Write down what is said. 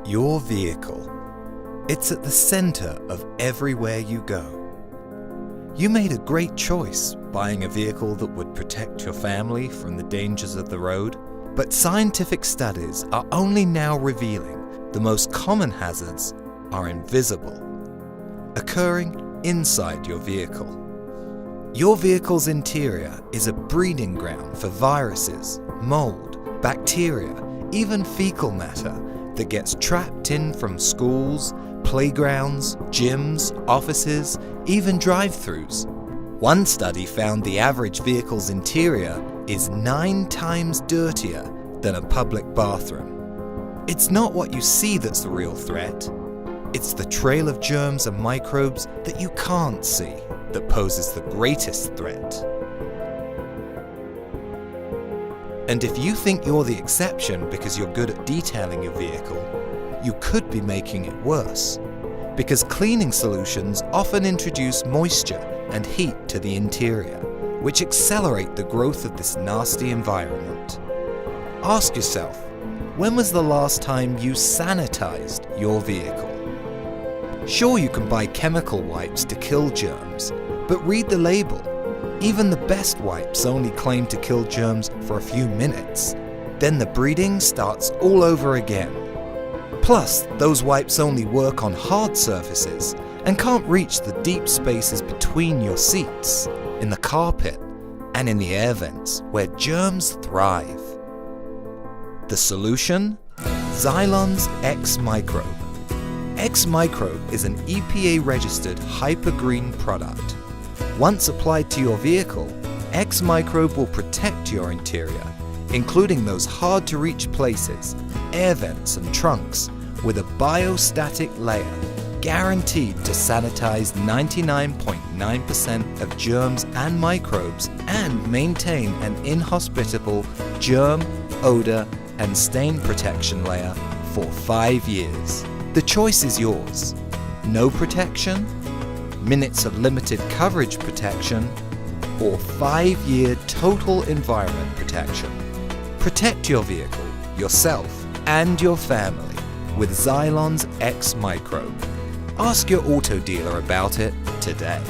Your vehicle. It's at the center of everywhere you go. You made a great choice buying a vehicle that would protect your family from the dangers of the road, but scientific studies are only now revealing the most common hazards are invisible, occurring inside your vehicle. Your vehicle's interior is a breeding ground for viruses, mold, bacteria, even fecal matter that gets trapped in from schools, playgrounds, gyms, offices, even drive-thrus. One study found the average vehicle's interior is 9 times dirtier than a public bathroom. It's not what you see that's the real threat. It's the trail of germs and microbes that you can't see that poses the greatest threat. And if you think you're the exception because you're good at detailing your vehicle, you could be making it worse, because cleaning solutions often introduce moisture and heat to the interior, which accelerate the growth of this nasty environment. Ask yourself, when was the last time you sanitized your vehicle? Sure, you can buy chemical wipes to kill germs, but read the label. Even the best wipes only claim to kill germs for a few minutes. Then the breeding starts all over again. Plus, those wipes only work on hard surfaces and can't reach the deep spaces between your seats, in the carpet, and in the air vents where germs thrive. The solution? Xylon's XMicrobe. XMicrobe is an EPA-registered hypergreen product. Once applied to your vehicle, XMicrobe will protect your interior, including those hard-to-reach places, air vents and trunks, with a biostatic layer guaranteed to sanitize 99.9% of germs and microbes and maintain an inhospitable germ, odor, and stain protection layer for 5 years. The choice is yours. No protection, minutes of limited coverage protection, or 5-year total environment protection. Protect your vehicle, yourself, and your family with Xylon's XMicrobe. Ask your auto dealer about it today.